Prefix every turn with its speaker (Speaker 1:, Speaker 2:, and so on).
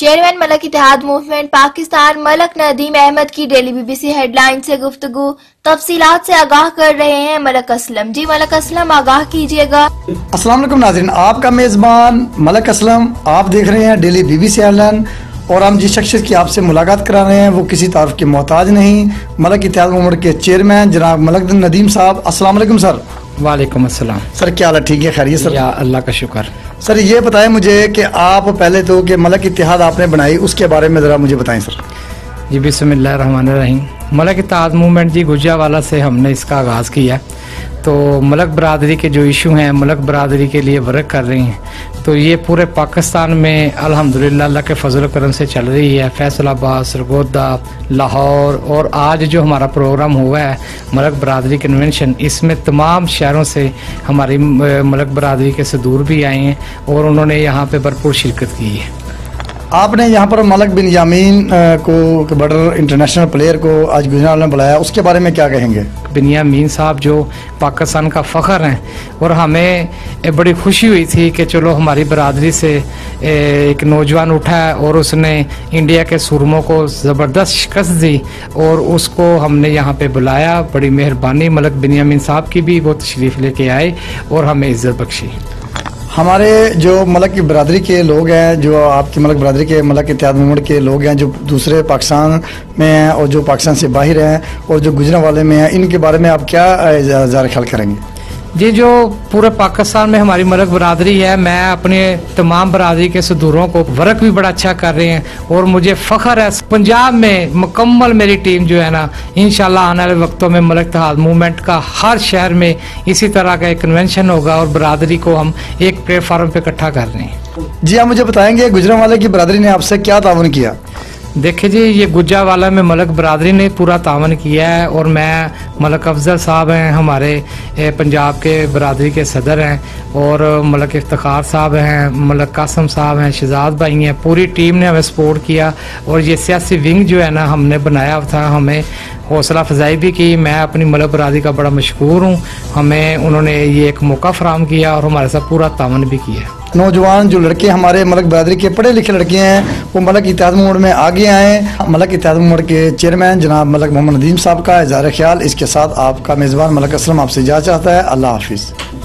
Speaker 1: Chairman Malak इत्तेहाद movement Pakistan Malak Nadeem Ahmad की daily BBC headline से गुफ्तगू तफसीलात से आगाह कर रहे हैं मलक असलम। जी मलक असलम, आगाह कीजिएगा।
Speaker 2: अस्सलाम वालेकुम नाज़रीन, आपका मेज़बान मलक असलम, आप देख रहे हैं डेली बीबीसी हेडलाइन। और हम जिस शख्स की आपसे मुलाकात करा रहे हैं वो किसी तारीफ के मोहताज नहीं, मलक इत्तेहाद मूवमेंट के चेयरमैन जनाब मलक नदीम साहब। अस्सलाम वालेकुम सर।
Speaker 3: वालेकुम अस्सलाम
Speaker 2: सर, क्या हाल है? ठीक है, खैरियत सर?
Speaker 3: या अल्लाह का शुक्र।
Speaker 2: सर ये बताएं मुझे कि आप पहले तो कि मलक इत्तेहाद आपने बनाई, उसके बारे में ज़रा मुझे बताएं सर।
Speaker 3: जी बिस्मिल्लाहिर्रहमानिर्रहीम। मलक इत्तेहाद मूवमेंट जी गुजरावाला से हमने इसका आगाज़ किया। तो मलक बरादरी के जो इशू हैं, मलक बरादरी के लिए वर्क कर रही हैं। तो ये पूरे पाकिस्तान में अल्हम्दुलिल्लाह अल्लाह के फजल करम से चल रही है। फैसलाबाद, सरगोदा, लाहौर और आज जो हमारा प्रोग्राम हुआ है मलक बरादरी कन्वेंशन, इसमें तमाम शहरों से हमारी मलक बरादरी के सदूर भी आए हैं और उन्होंने यहाँ पे भरपूर शिरकत की है।
Speaker 2: आपने यहाँ पर मलक बिन यामीन को बड़र इंटरनेशनल प्लेयर को आज गुजरात में बुलाया, उसके बारे में क्या कहेंगे?
Speaker 3: बिन यामीन साहब जो पाकिस्तान का फ़ख्र हैं और हमें बड़ी खुशी हुई थी कि चलो हमारी बरादरी से एक नौजवान उठा है और उसने इंडिया के सुरमों को ज़बरदस्त शिकस्त दी और उसको हमने यहाँ पे बुलाया। बड़ी मेहरबानी मलक बिन यामीन साहब की भी, वो तशरीफ़ लेके आए और हमें इज़्ज़त बख्शी।
Speaker 2: हमारे जो मलक की बरादरी के लोग हैं, जो आपकी मलक बरादरी के मलक इत्तेहाद मूवमेंट के लोग हैं, जो दूसरे पाकिस्तान में हैं और जो पाकिस्तान से बाहर हैं और जो गुजरांवाले में हैं, इनके बारे में आप क्या ज़ाहिर ख्याल करेंगे?
Speaker 3: जी, जो पूरे पाकिस्तान में हमारी मलक बरादरी है, मैं अपने तमाम बरादरी के सदूरों को वर्क भी बड़ा अच्छा कर रहे हैं और मुझे फ़ख्र है पंजाब में मुकम्मल मेरी टीम जो है ना, इंशाल्लाह आने वाले वक्तों में मलक इत्तेहाद मूवमेंट का हर शहर में इसी तरह का एक कन्वेंशन होगा और बरादरी को हम एक प्लेटफार्म पे इकट्ठा कर रहे हैं।
Speaker 2: जी, आप मुझे बताएंगे गुजरांवाले की बरादरी ने आपसे क्या ताउन किया?
Speaker 3: देखिए जी, ये गुजरावाला में मलक बरादरी ने पूरा तावन किया है और मैं मलक अफजल साहब हैं, हमारे पंजाब के बरादरी के सदर हैं, और मलक इफ्तिखार साहब हैं, मलक कासम साहब हैं, शहजाद भाई हैं, पूरी टीम ने हमें सपोर्ट किया। और ये सियासी विंग जो है ना हमने बनाया था, हमें हौसला अफजाई भी की। मैं अपनी मलक बरादरी का बड़ा मशकूर हूँ, हमें उन्होंने ये एक मौका फराहम किया और हमारे साथ पूरा तावन भी किया।
Speaker 2: नौजवान जो लड़के हमारे मलक बरादरी के पढ़े लिखे लड़के हैं वो मलक इत्तेहाद मूवमेंट में आगे आए। मलक इत्तेहाद मूवमेंट के चेयरमैन जनाब मलक मोहम्मद नदीम साहब का इज़हार ख्याल। इसके साथ आपका मेज़बान मलक असलम आपसे इजाज़त चाहता है। अल्लाह हाफिज़।